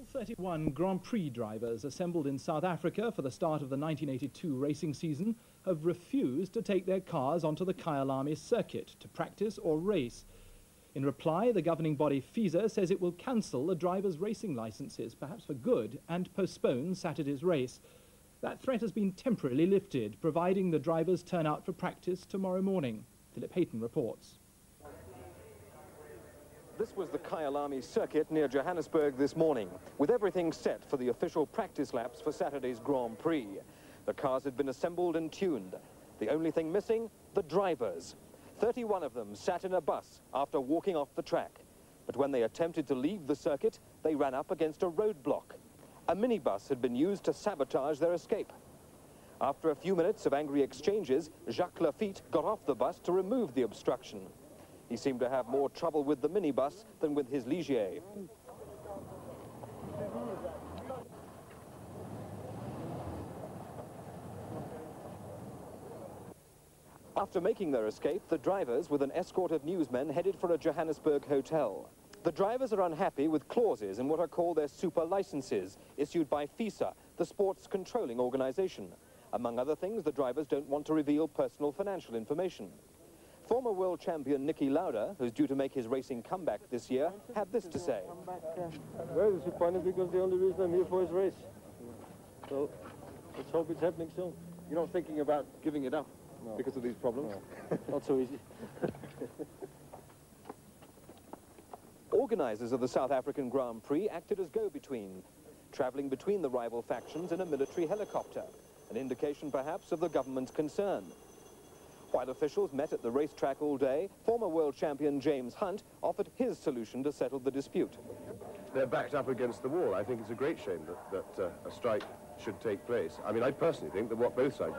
All 31 Grand Prix drivers assembled in South Africa for the start of the 1982 racing season have refused to take their cars onto the Kyalami circuit to practice or race. In reply, the governing body FISA says it will cancel the drivers' racing licenses, perhaps for good, and postpone Saturday's race. That threat has been temporarily lifted, providing the drivers turn out for practice tomorrow morning. Philip Hayton reports. This was the Kyalami circuit near Johannesburg this morning, with everything set for the official practice laps for Saturday's Grand Prix. The cars had been assembled and tuned. The only thing missing, the drivers. 31 of them sat in a bus after walking off the track. But when they attempted to leave the circuit, they ran up against a roadblock. A minibus had been used to sabotage their escape. After a few minutes of angry exchanges, Jacques Lafitte got off the bus to remove the obstruction. He seemed to have more trouble with the minibus than with his Ligier. After making their escape, the drivers, with an escort of newsmen, headed for a Johannesburg hotel. The drivers are unhappy with clauses in what are called their super licenses, issued by FISA, the sports controlling organization. Among other things, the drivers don't want to reveal personal financial information. Former world champion Niki Lauda, who's due to make his racing comeback this year, had this to say. Very disappointed because the only reason I'm here for is race. So let's hope it's happening soon. You're not thinking about giving it up because of these problems? No. Not so easy. Organisers of the South African Grand Prix acted as go-between, travelling between the rival factions in a military helicopter, an indication perhaps of the government's concern. While officials met at the racetrack all day, former world champion James Hunt offered his solution to settle the dispute. They're backed up against the wall. I think it's a great shame that a strike should take place. I mean, I personally think that what both sides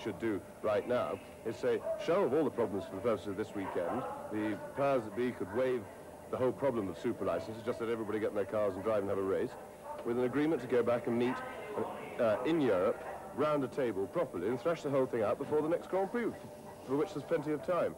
should do right now is say, shelve all the problems for the purpose of this weekend. The powers that be could waive the whole problem of super licenses, just let everybody get in their cars and drive and have a race, with an agreement to go back and meet in Europe, round a table properly, and thrash the whole thing out before the next Grand Prix, for which there's plenty of time.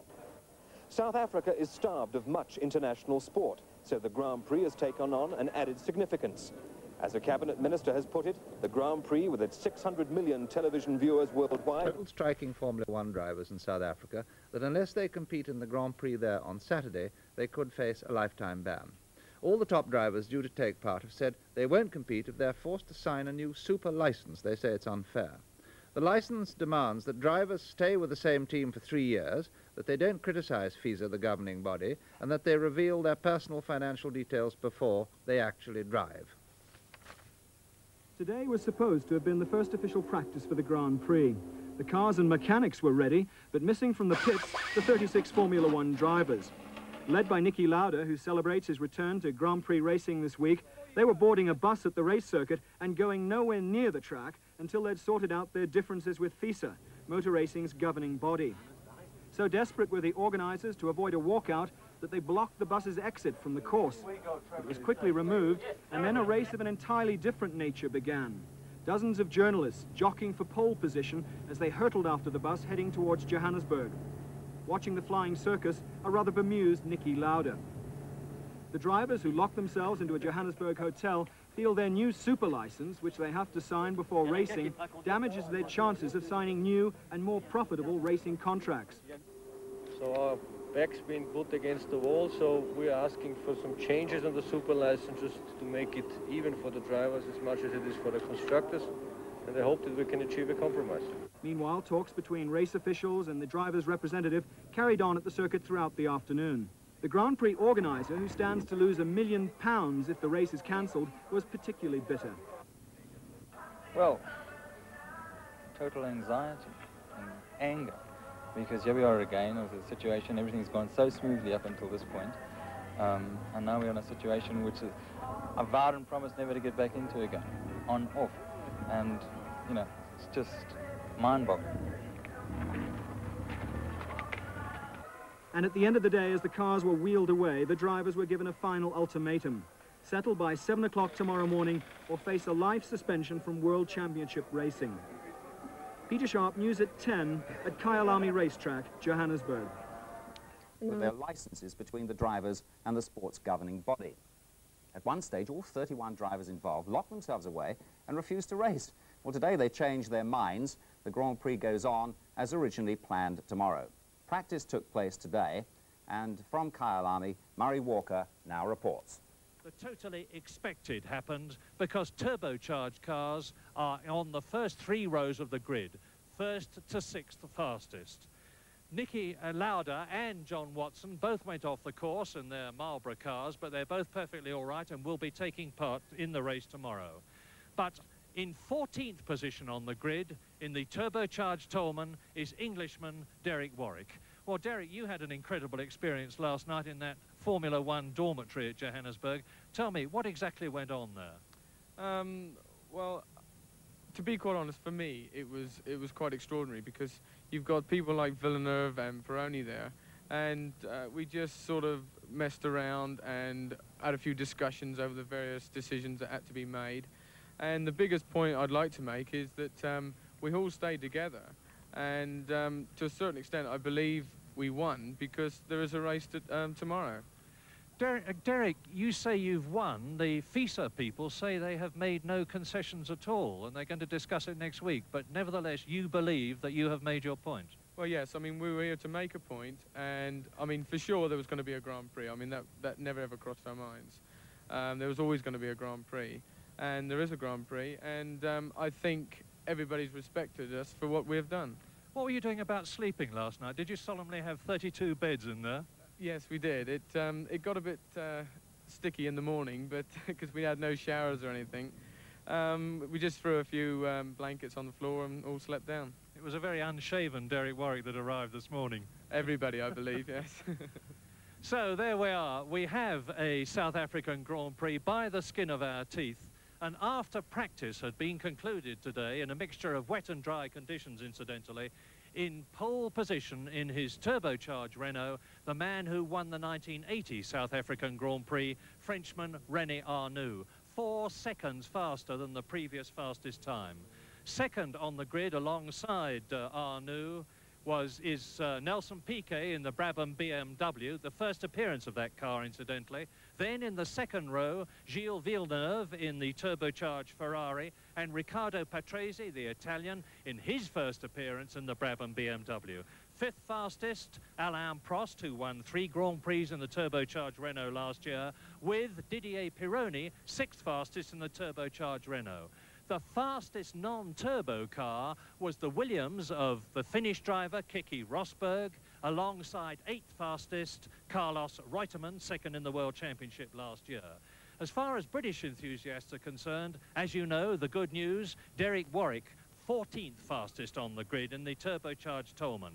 South Africa is starved of much international sport, so the Grand Prix has taken on an added significance. As a cabinet minister has put it, the Grand Prix, with its 600 million television viewers worldwide... Total striking Formula One drivers in South Africa that unless they compete in the Grand Prix there on Saturday, they could face a lifetime ban. All the top drivers due to take part have said they won't compete if they're forced to sign a new super license. They say it's unfair. The license demands that drivers stay with the same team for 3 years, that they don't criticize FISA, the governing body, and that they reveal their personal financial details before they actually drive. Today was supposed to have been the first official practice for the Grand Prix. The cars and mechanics were ready, but missing from the pits, the 36 Formula One drivers. Led by Niki Lauda, who celebrates his return to Grand Prix racing this week, they were boarding a bus at the race circuit and going nowhere near the track until they'd sorted out their differences with FISA, motor racing's governing body. So desperate were the organisers to avoid a walkout that they blocked the bus's exit from the course. It was quickly removed, and then a race of an entirely different nature began. Dozens of journalists jockeying for pole position as they hurtled after the bus heading towards Johannesburg. Watching the flying circus, a rather bemused Niki Lauda. The drivers who locked themselves into a Johannesburg hotel feel their new super license, which they have to sign before racing, damages their chances of signing new and more profitable racing contracts. So our back's been put against the wall, so we're asking for some changes on the super license just to make it even for the drivers as much as it is for the constructors, and I hope that we can achieve a compromise. Meanwhile, talks between race officials and the driver's representative carried on at the circuit throughout the afternoon. The Grand Prix organiser, who stands to lose £1 million if the race is cancelled, was particularly bitter. Well, total anxiety and anger, because here we are again with a situation, everything's gone so smoothly up until this point, and now we're in a situation which I vowed and promised never to get back into again, on, off, and, you know, it's just mind-boggling. And at the end of the day, as the cars were wheeled away, the drivers were given a final ultimatum. Settle by 7 o'clock tomorrow morning or face a life suspension from World Championship racing. Peter Sharp, News at 10 at Kyalami Racetrack, Johannesburg. Their licenses between the drivers and the sport's governing body. At one stage, all 31 drivers involved locked themselves away and refused to race. Well, today they changed their minds. The Grand Prix goes on as originally planned tomorrow. Practice took place today, and from Kyalami, Murray Walker now reports. The totally expected happened because turbocharged cars are on the first 3 rows of the grid, first to 6th fastest. Niki Lauda and John Watson both went off the course in their Marlboro cars, but they're both perfectly all right and will be taking part in the race tomorrow. But in 14th position on the grid, in the turbocharged Toleman, is Englishman Derek Warwick. Well, Derek, you had an incredible experience last night in that Formula One dormitory at Johannesburg. Tell me, what exactly went on there? Well, to be quite honest, for me, it was quite extraordinary because you've got people like Villeneuve and Peroni there, and we just sort of messed around and had a few discussions over the various decisions that had to be made. And the biggest point I'd like to make is that we all stayed together, and to a certain extent, I believe we won because there is a race tomorrow. Derek, you say you've won. The FISA people say they have made no concessions at all, and they're going to discuss it next week. But nevertheless, you believe that you have made your point. Well, yes. I mean, we were here to make a point, and I mean, for sure there was going to be a Grand Prix. I mean, that never ever crossed our minds. There was always going to be a Grand Prix, and there is a Grand Prix, and I think everybody's respected us for what we've done. What were you doing about sleeping last night? Did you solemnly have 32 beds in there? Yes, we did. It got a bit sticky in the morning, but because we had no showers or anything, we just threw a few blankets on the floor and all slept down. It was a very unshaven Derek Warwick that arrived this morning. Everybody, I believe, yes. So there we are. We have a South African Grand Prix by the skin of our teeth. And after practice had been concluded today in a mixture of wet and dry conditions, incidentally, in pole position in his turbocharged Renault, the man who won the 1980 South African Grand Prix, Frenchman René Arnoux, 4 seconds faster than the previous fastest time. Second on the grid alongside Arnoux is Nelson Piquet in the Brabham BMW, the first appearance of that car, incidentally. Then in the second row, Gilles Villeneuve in the turbocharged Ferrari, and Riccardo Patrese, the Italian, in his first appearance in the Brabham BMW. Fifth fastest, Alain Prost, who won 3 Grand Prix in the turbocharged Renault last year, with Didier Pironi, 6th fastest in the turbocharged Renault. The fastest non-turbo car was the Williams of the Finnish driver Keke Rosberg, alongside 8th fastest Carlos Reutemann, 2nd in the World Championship last year. As far as British enthusiasts are concerned, as you know, the good news, Derek Warwick, 14th fastest on the grid in the turbocharged Toleman.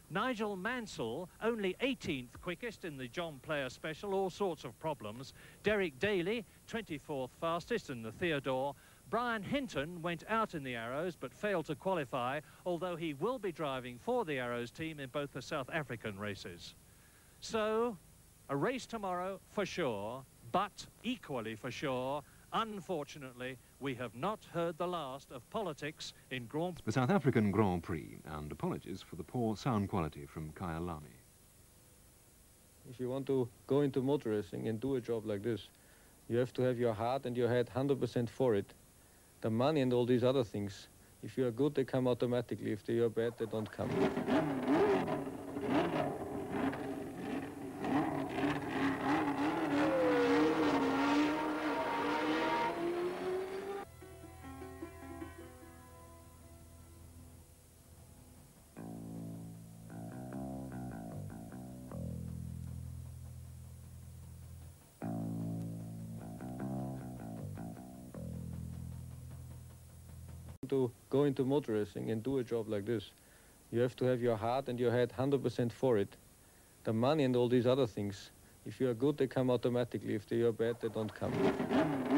Nigel Mansell, only 18th quickest in the John Player Special, all sorts of problems. Derek Daly, 24th fastest in the Theodore. Brian Hinton went out in the Arrows but failed to qualify, although he will be driving for the Arrows team in both the South African races. So, a race tomorrow for sure, but equally for sure, unfortunately, we have not heard the last of politics in the South African Grand Prix, and apologies for the poor sound quality from Kyalami. If you want to go into motor racing and do a job like this, you have to have your heart and your head 100% for it. The money and all these other things, if you are good, they come automatically. If they are bad, they don't come. To go into motor racing and do a job like this, you have to have your heart and your head 100% for it. The money and all these other things, if you are good, they come automatically. If they are bad, they don't come.